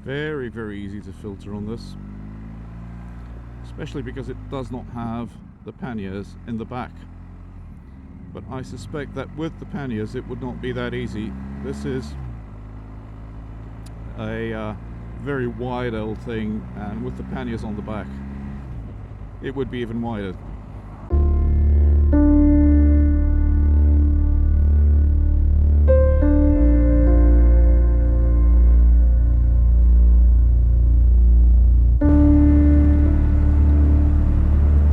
Very, very easy to filter on this, especially because it does not have the panniers in the back. But I suspect that with the panniers it would not be that easy. This is a very wide old thing, and with the panniers on the back it would be even wider.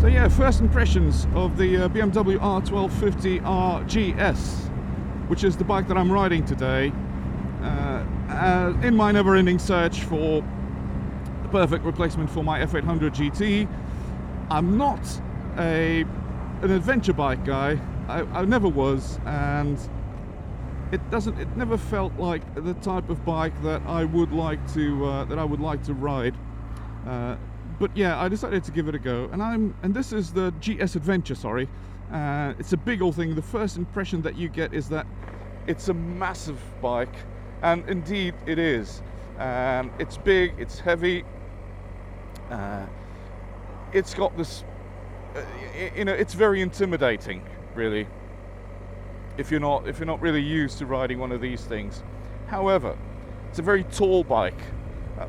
So yeah, first impressions of the BMW R1250 GS, which is the bike that I'm riding today. In my never-ending search for the perfect replacement for my F800 GT, I'm not an adventure bike guy. I never was, and it never felt like the type of bike that I would like to ride. But yeah, I decided to give it a go, and this is the GS Adventure. Sorry, it's a big old thing. The first impression that you get is that it's a massive bike. And indeed it is. It's big, it's heavy, it's got this, it's very intimidating, really, if you're not really used to riding one of these things. However, it's a very tall bike.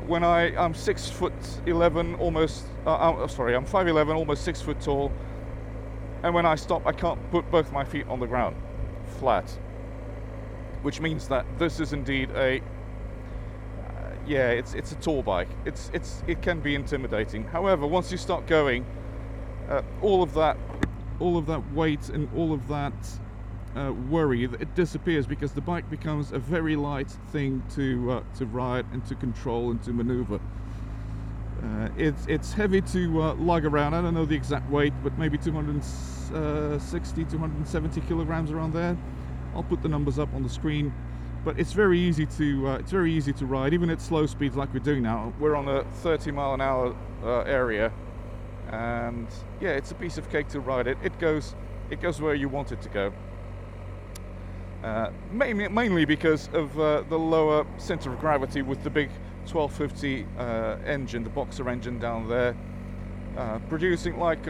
When I'm 6'11", almost, I'm 5'11", almost 6 foot tall, and when I stop, I can't put both my feet on the ground, flat. Which means that this is indeed it's a tall bike. It can be intimidating. However, once you start going, all of that weight and all of that worry, it disappears, because the bike becomes a very light thing to ride and to control and to maneuver. It's heavy to lug around. I don't know the exact weight, but maybe 260, 270 kilograms around there. I'll put the numbers up on the screen, but it's very easy to ride, even at slow speeds like we're doing now. We're on a 30 mile an hour area, and yeah, it's a piece of cake to ride it. It goes where you want it to go. Mainly because of the lower center of gravity with the big 1250 engine, the boxer engine down there, producing like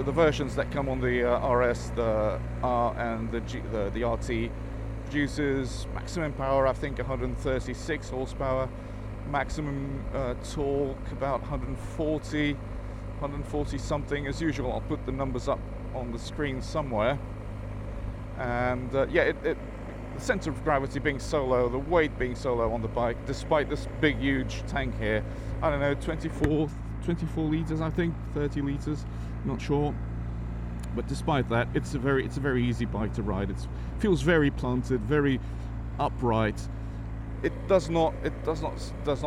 the versions that come on the RS, the R and the RT, produces maximum power, I think 136 horsepower, maximum torque about 140 something. As usual, I'll put the numbers up on the screen somewhere. And the center of gravity being so low, the weight being so low on the bike, despite this big huge tank here, I don't know, 24 liters, I think, 30 liters, not sure. But despite that, it's a very easy bike to ride. It feels very planted, very upright. It does not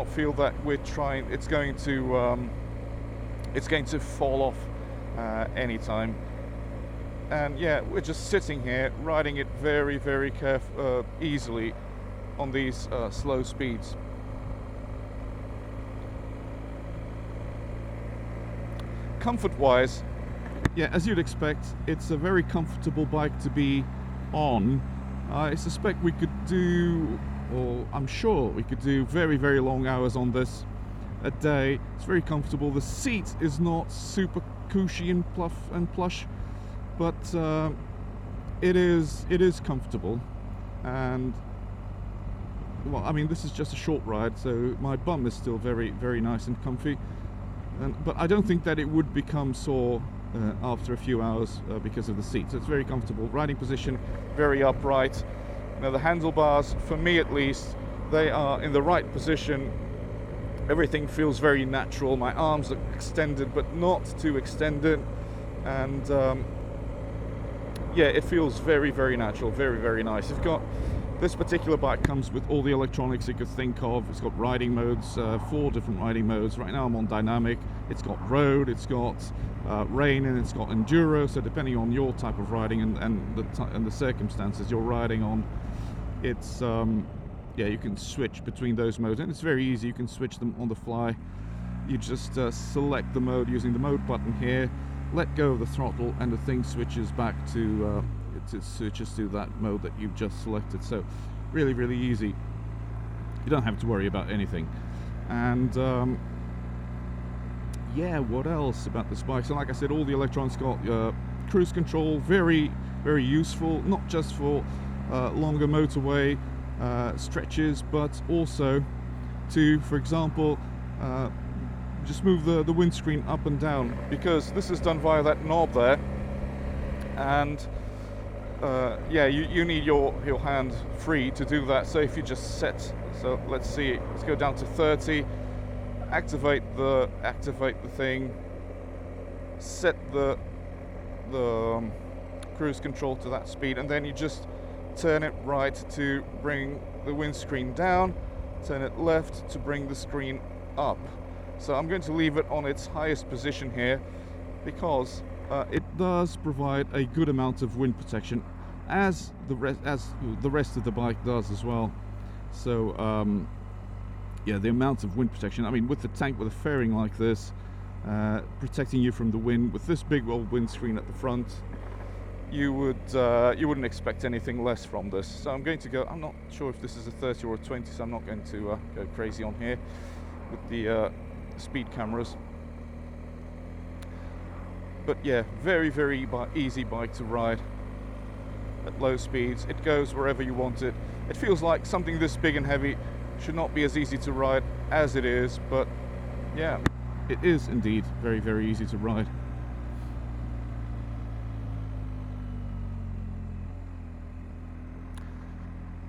feel that it's going to fall off anytime. And yeah, we're just sitting here riding it very, very easily on these slow speeds. Comfort-wise, yeah, as you'd expect, it's a very comfortable bike to be on. I suspect we could do, or I'm sure we could do, very, very long hours on this a day. It's very comfortable. The seat is not super cushy and plush, but it is comfortable. And well, I mean, this is just a short ride, so my bum is still very, very nice and comfy. But I don't think that it would become sore after a few hours because of the seat. So it's very comfortable. Riding position, very upright. Now the handlebars, for me at least, they are in the right position. Everything feels very natural. My arms are extended, but not too extended. And yeah, it feels very, very natural, very, very nice. This particular bike comes with all the electronics you could think of. It's got riding modes, 4 different riding modes. Right now I'm on dynamic. It's got road, it's got rain, and it's got enduro. So depending on your type of riding and the circumstances you're riding on, it's yeah, you can switch between those modes, and it's very easy. You can switch them on the fly. You just select the mode using the mode button here, let go of the throttle, and the thing switches back to it switches to that mode that you've just selected. So Really, really easy. You don't have to worry about anything. And yeah, what else about this bike? So like I said, all the electronics got cruise control, very, very useful, not just for longer motorway stretches, but also to, for example, just move the windscreen up and down, because this is done via that knob there. And yeah, you need your hand free to do that. So if you just set, so let's see, let's go down to 30, activate the thing, set the cruise control to that speed, and then you just turn it right to bring the windscreen down, turn it left to bring the screen up. So I'm going to leave it on its highest position here, because it does provide a good amount of wind protection, as the rest of the bike does as well. So yeah, the amount of wind protection, I mean, with the tank with a fairing like this, protecting you from the wind, with this big old windscreen at the front, you wouldn't expect anything less from this. So I'm going to go, I'm not sure if this is a 30 or a 20, so I'm not going to go crazy on here with the speed cameras. But yeah, very, very easy bike to ride at low speeds. It goes wherever you want it. It feels like something this big and heavy should not be as easy to ride as it is, but yeah, it is indeed very, very easy to ride.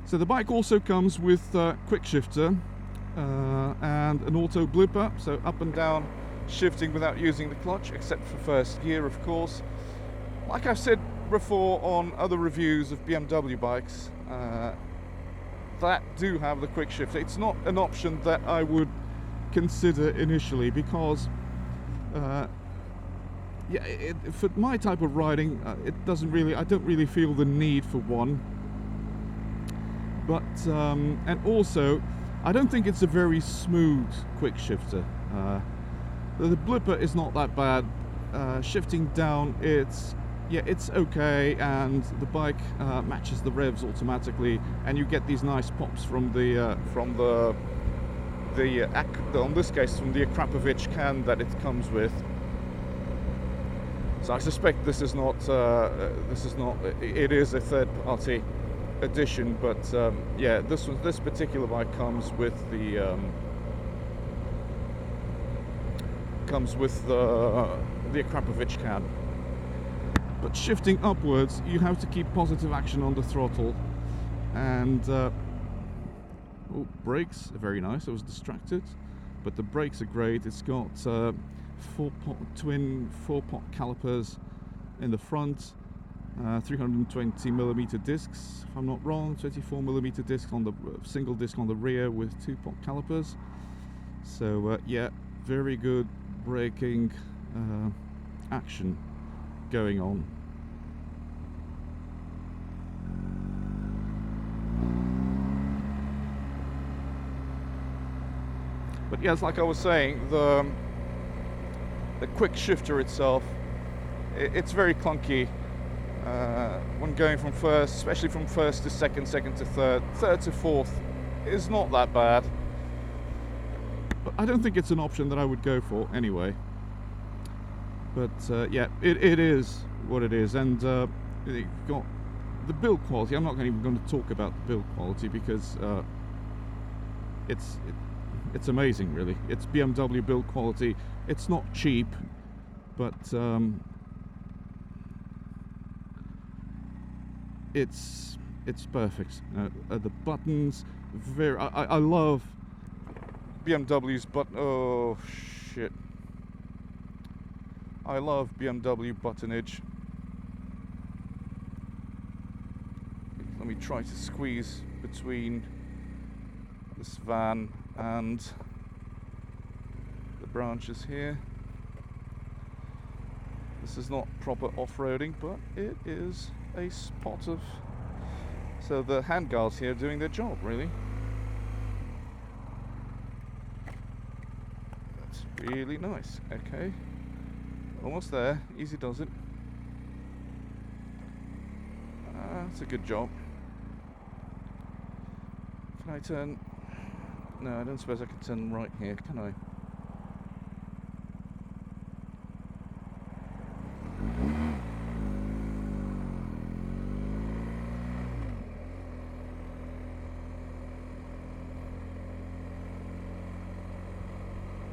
So the bike also comes with quick shifter and an auto blipper, so up and down shifting without using the clutch, except for first gear, of course. Like I've said before on other reviews of BMW bikes, that do have the quick shifter. It's not an option that I would consider initially, because yeah, for my type of riding, I don't really feel the need for one. But and also, I don't think it's a very smooth quick shifter. The blipper is not that bad. Shifting down, it's okay, and the bike matches the revs automatically, and you get these nice pops from in this case from the Akrapovic can that it comes with. So I suspect this is not. It is a third-party edition, but yeah, this particular bike comes with the Akrapovic can. But shifting upwards, you have to keep positive action on the throttle, and brakes are very nice. I was distracted, but the brakes are great. It's got twin 4-pot calipers in the front, 320mm discs, if I'm not wrong, 24mm disc on the single disc on the rear with 2-pot calipers. So yeah, very good braking action going on. But yes, like I was saying, the quick shifter itself, it's very clunky when going from first, especially from first to second, second to third, third to fourth is not that bad. But I don't think it's an option that I would go for anyway. But yeah, it is what it is, and you've got the build quality. I'm not even going to talk about the build quality, because it's amazing, really. It's BMW build quality. It's not cheap, but it's perfect. The buttons, I love BMW's button. Oh shit! I love BMW buttonage. Let me try to squeeze between this van and the branches here. This is not proper off-roading, but it is a spot of... So the handguards here doing their job, really. That's really nice. Okay, almost there. Easy does it. That's a good job. Can I turn? No, I don't suppose I can turn right here, can I?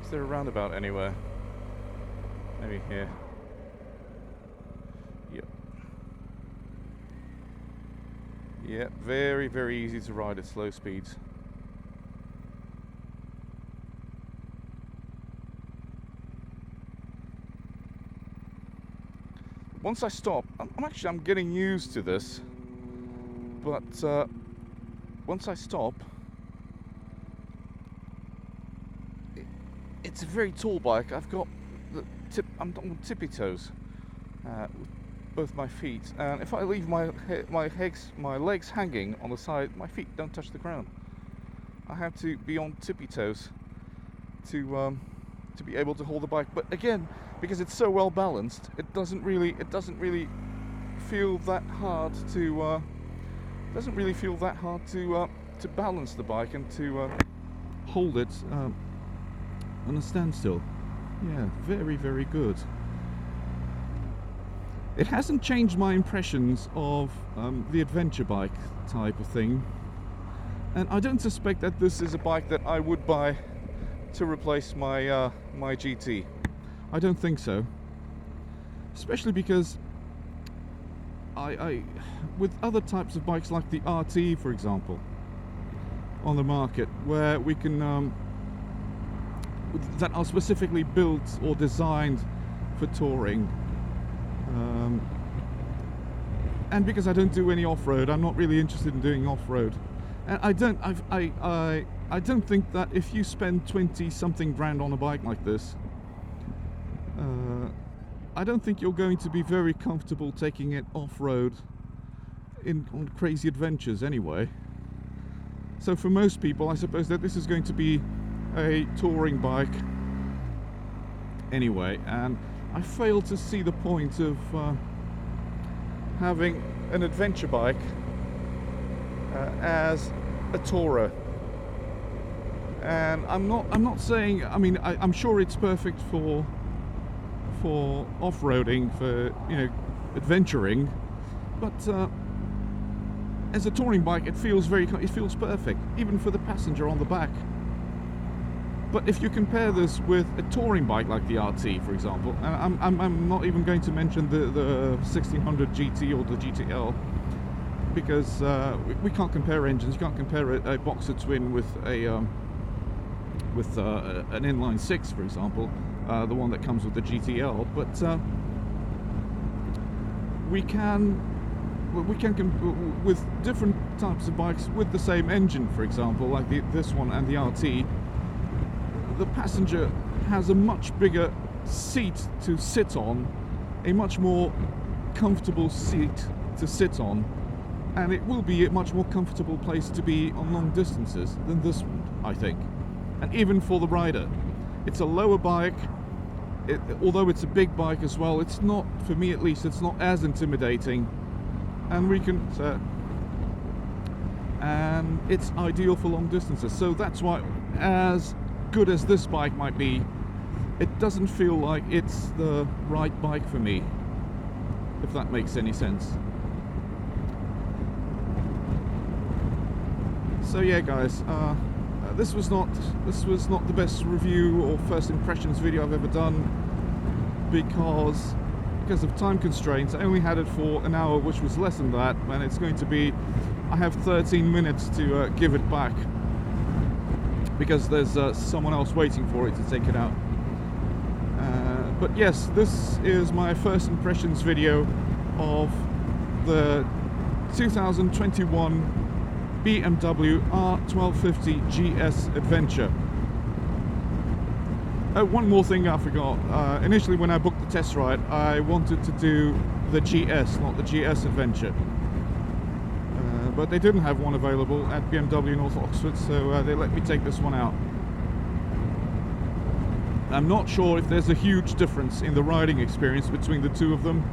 Is there a roundabout anywhere? Maybe here. Yep. Yeah, very, very easy to ride at slow speeds. Once I stop, I'm getting used to this, but once I stop, it's a very tall bike. I've got I'm on tippy toes with both my feet, and if I leave my legs hanging on the side, my feet don't touch the ground. I have to be on tippy toes to be able to hold the bike. But again, because it's so well balanced, it doesn't really feel that hard to balance the bike and to hold it on a standstill. Yeah, very, very good. It hasn't changed my impressions of the adventure bike type of thing, and I don't suspect that this is a bike that I would buy to replace my my GT. I don't think so, especially because I with other types of bikes like the RT, for example, on the market, where we can that are specifically built or designed for touring, and because I don't do any off-road, I'm not really interested in doing off-road, and I don't think that if you spend 20-something grand on a bike like this, I don't think you're going to be very comfortable taking it off-road on crazy adventures anyway. So for most people, I suppose that this is going to be a touring bike anyway, and I fail to see the point of having an adventure bike as a tourer. And I'm not saying, I mean, I'm sure it's perfect for off-roading, for, you know, adventuring, but as a touring bike, it feels perfect, even for the passenger on the back. But if you compare this with a touring bike like the RT, for example, and I'm not even going to mention the 1600 GT or the GTL, because we can't compare engines. You can't compare a boxer twin with an inline six, for example, the one that comes with the GTL. But we can with different types of bikes with the same engine, for example, like this one and the RT. The passenger has a much bigger seat to sit on, a much more comfortable seat to sit on, and it will be a much more comfortable place to be on long distances than this one, I think. And even for the rider, it's a lower bike. Although it's a big bike as well, it's not, for me at least, it's not as intimidating, and and it's ideal for long distances. So that's why, as good as this bike might be, it doesn't feel like it's the right bike for me, if that makes any sense. So yeah, guys, this was not the best review or first impressions video I've ever done, because of time constraints. I only had it for an hour, which was less than that, and it's going to be, I have 13 minutes to give it back, because there's someone else waiting for it to take it out. But yes, this is my first impressions video of the 2021 BMW R1250 GS Adventure. One more thing I forgot. Initially, when I booked the test ride, I wanted to do the GS, not the GS Adventure. But they didn't have one available at BMW North Oxford, so they let me take this one out. I'm not sure if there's a huge difference in the riding experience between the two of them,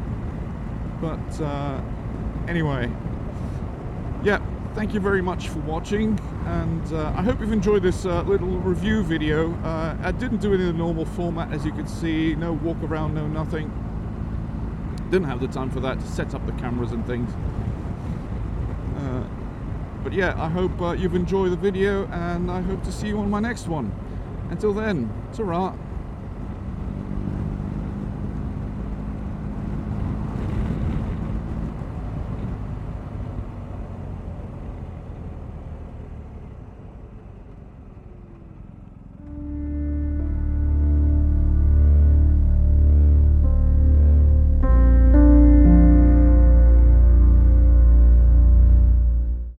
but anyway, yeah, thank you very much for watching, and I hope you've enjoyed this little review video. I didn't do it in the normal format, as you could see. No walk around, no nothing. Didn't have the time for that, to set up the cameras and things. But yeah, I hope you've enjoyed the video, and I hope to see you on my next one. Until then, ta-ra.